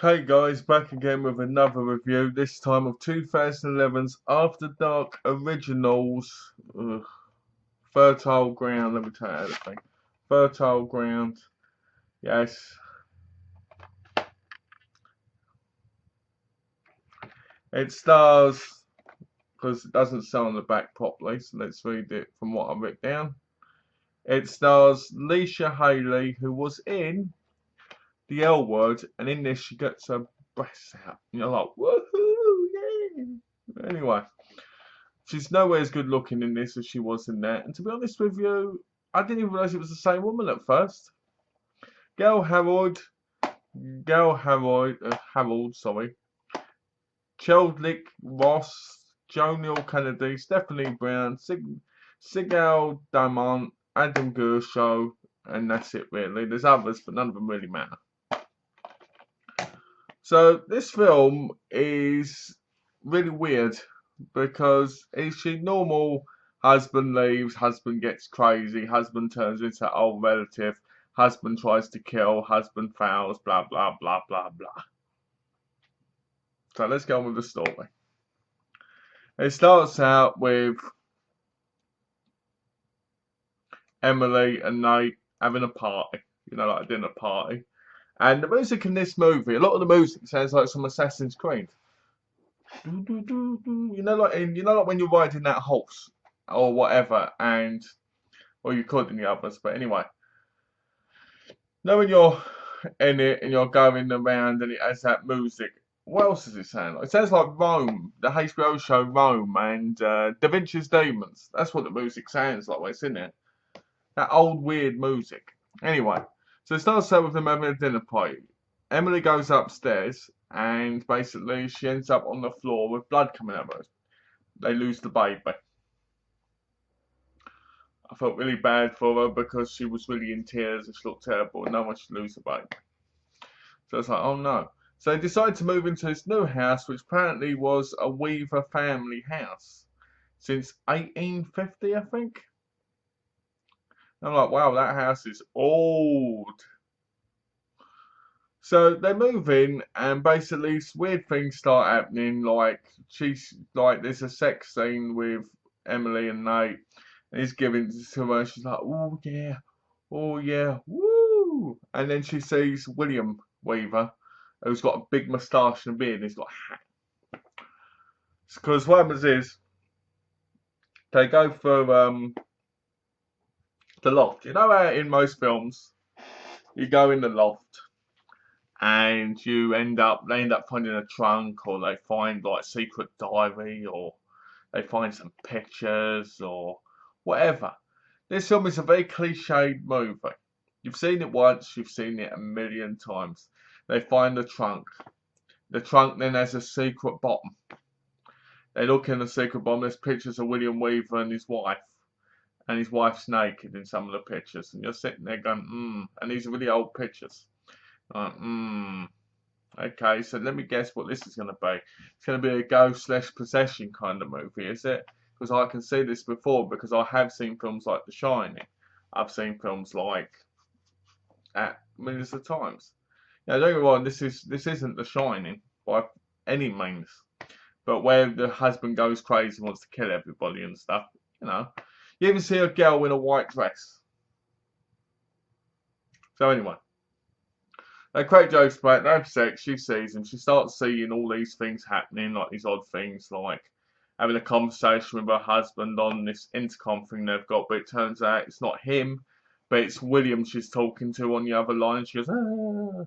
Hey guys, back again with another review, this time of 2011's After Dark Originals. Fertile Ground, let me tell you everything. Fertile Ground, yes. It stars, because it doesn't say on the back properly, so let's read it from what I've written down. It stars Leisha Haley, who was in The L Word, and in this she gets her breasts out. And you're like, woohoo, yeah. Anyway. She's nowhere as good looking in this as she was in that. And to be honest with you, I didn't even realise it was the same woman at first. Gail Harold, Harold, sorry. Cheldlick Ross, Joe Neil Kennedy, Stephanie Brown, Sigal Damont, Adam Gierasch, and that's it really. There's others, but none of them really matter. So this film is really weird. Because it's your normal husband leaves, husband gets crazy, husband turns into old relative, husband tries to kill, husband fails, blah blah blah blah blah. So let's go on with the story. It starts out with Emily and Nate having a party, like a dinner party. And the music in this movie, a lot of the music sounds like some Assassin's Creed. Like when you're riding that horse or whatever, or you could in the others, but anyway. When you're in it and you're going around and it has that music, what else does it sound like? It sounds like Rome, the HBO show Rome, and Da Vinci's Demons. That's what the music sounds like when it's in it. That old weird music. Anyway, so it starts out with them having a dinner party. Emily goes upstairs and basically she ends up on the floor with blood coming out of her. They lose the baby. I felt really bad for her because she was really in tears and she looked terrible and no one should lose the baby. So it's like, oh no. So they decide to move into this new house, which apparently was a Weaver family house since 1850, I think. And I'm like, wow, that house is old. So they move in, and basically weird things start happening. Like there's a sex scene with Emily and Nate, and he's giving it to her. She's like, oh yeah, woo! And then she sees William Weaver, who's got a big moustache and a beard, and he's got a hat. Because what happens is they go for the loft. You know how in most films you go in the loft. And they end up finding a trunk, or they find like secret diary, or they find some pictures, or whatever. This film is a very cliched movie. You've seen it once, you've seen it a million times. They find the trunk. The trunk then has a secret bottom. They look in the secret bottom, there's pictures of William Weaver and his wife. And his wife's naked in some of the pictures. And you're sitting there going, and these are really old pictures. Okay, so let me guess what this is going to be. It's going to be a ghost/possession kind of movie, is it? Because I can see this before, because I have seen films like The Shining. I've seen films like that millions of times. Now, don't get me wrong, this isn't The Shining by any means, but where the husband goes crazy and wants to kill everybody and stuff. You even see a girl in a white dress. So anyway. They create jokes about it, they have sex, she sees and she starts seeing all these things happening, like these odd things, like having a conversation with her husband on this intercom thing they've got, but it turns out it's not him, but it's William she's talking to on the other line. She goes, ah.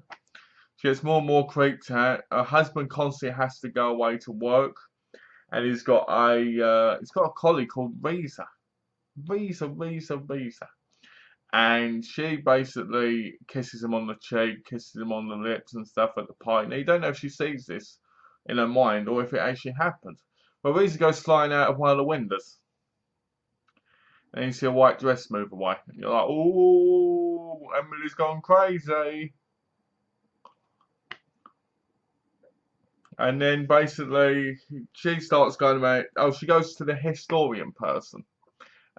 She gets more and more creeped out. Her husband constantly has to go away to work, and he's got a collie called Reza. And she basically kisses him on the cheek, kisses him on the lips and stuff at the party. Now, you don't know if she sees this in her mind or if it actually happened. But Reza goes flying out of one of the windows. And you see a white dress move away. And you're like, ooh, Emily's gone crazy. And then basically, she starts going about, she goes to the historian person.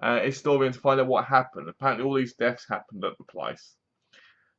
Historian to find out what happened. Apparently all these deaths happened at the place.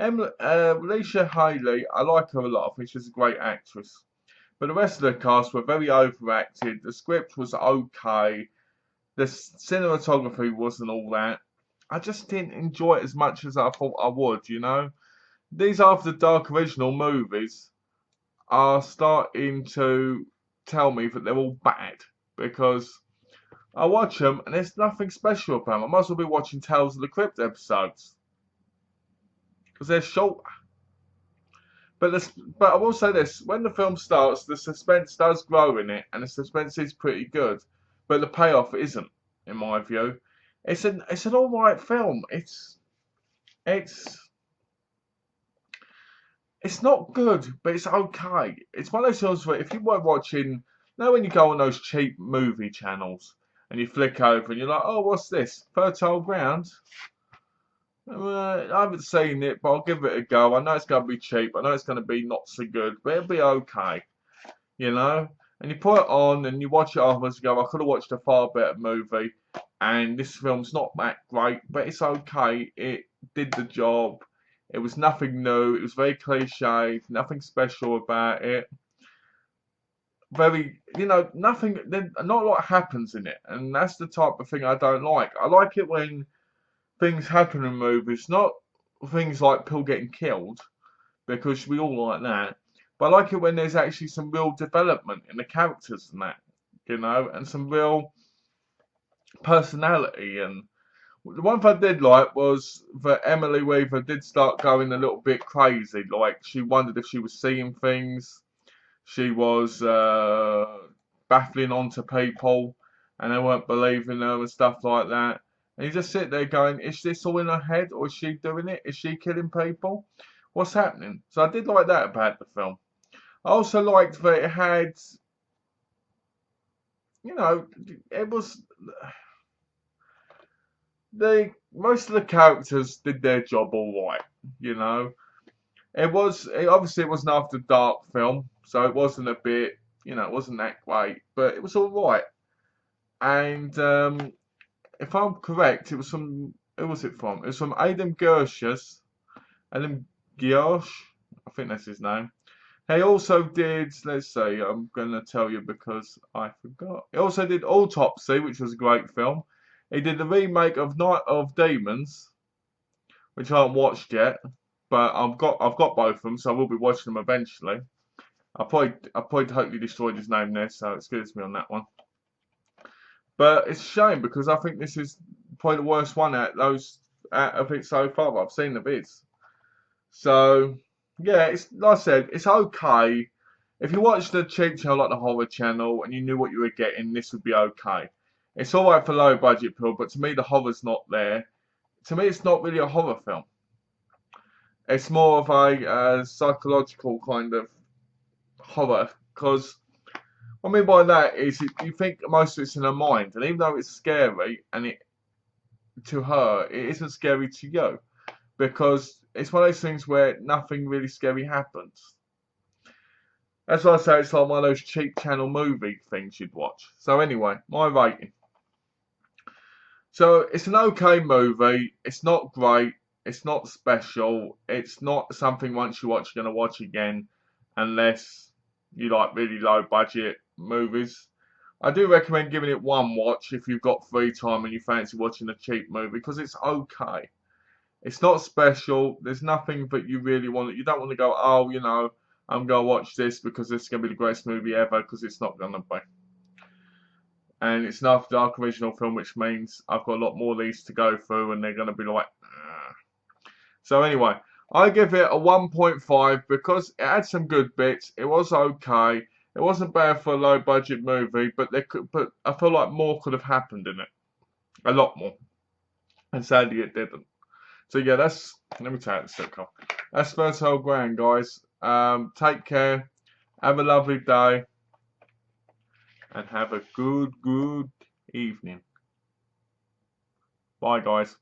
Alicia Haley, I like her a lot. I think she's a great actress. But the rest of the cast were very overacted. The script was okay. The cinematography wasn't all that. I just didn't enjoy it as much as I thought I would, you know. These After Dark original movies are starting to tell me that they're all bad because I watch them and there's nothing special about them. I might as well be watching Tales of the Crypt episodes because they're short. But I will say this: when the film starts, the suspense does grow in it, and the suspense is pretty good. But the payoff isn't, in my view. It's an all right film. It's it's not good, but it's okay. It's one of those films where if you were watching, you know, when you go on those cheap movie channels and you flick over and you're like, oh, what's this? Fertile Ground? I haven't seen it, but I'll give it a go. I know it's going to be cheap. I know it's going to be not so good, but it'll be okay, you know? And you put it on and you watch it afterwards and go, I could have watched a far better movie. And this film's not that great, but it's okay. It did the job. It was nothing new. It was very cliche. Nothing special about it. Very, you know, nothing, not a lot happens in it. And that's the type of thing I don't like. I like it when things happen in movies, not things like people getting killed, because we all like that. But I like it when there's actually some real development in the characters and that, you know, and some real personality. And the one thing I did like was that Emily Weaver did start going a little bit crazy. Like, she wondered if she was seeing things. She was baffling onto people, and they weren't believing her and stuff like that. And you just sit there going, is this all in her head, or is she doing it? Is she killing people? What's happening? So I did like that about the film. I also liked that it had, you know, it was, most of the characters did their job all right, you know. Obviously it was an after dark film, so it wasn't a bit, you know, it wasn't that great, but it was all right. And if I'm correct, it was from, who was it from? It was from Adam Gershus, Adam Gierasch, I think that's his name. He also did, let's see, I'm going to tell you because I forgot. He also did Autopsy, which was a great film. He did the remake of Night of Demons, which I haven't watched yet, but I've got both of them, so I will be watching them eventually. I probably totally destroyed his name there, so excuse me on that one. But it's a shame because I think this is probably the worst one out of it so far. I've seen the bits. So yeah, it's like I said, it's okay. If you watched the cheap channel like the horror channel and you knew what you were getting, this would be okay. It's alright for low budget people, but to me the horror's not there. To me it's not really a horror film. It's more of a psychological kind of horror, because what I mean by that is you think most of it's in her mind, and even though it's scary, and it to her, it isn't scary to you, because it's one of those things where nothing really scary happens. That's why I say it's like one of those cheap channel movie things you'd watch. So anyway, my rating. So it's an okay movie. It's not great. It's not special. It's not something once you watch you're going to watch again, unless you like really low budget movies. I do recommend giving it one watch if you've got free time and you fancy watching a cheap movie, because it's okay. It's not special. There's nothing that you really want. You don't want to go, oh, you know, I'm going to watch this because this is going to be the greatest movie ever, because it's not going to be. And it's an After Dark original film, which means I've got a lot more of these to go through, and they're going to be like, ugh. So anyway, I give it a 1.5 because it had some good bits. It was okay. It wasn't bad for a low budget movie, but I feel like more could have happened in it. A lot more. And sadly it didn't. So yeah, let me take the stick off. That's Fertile Ground, guys. Take care. Have a lovely day. And have a good evening. Bye, guys.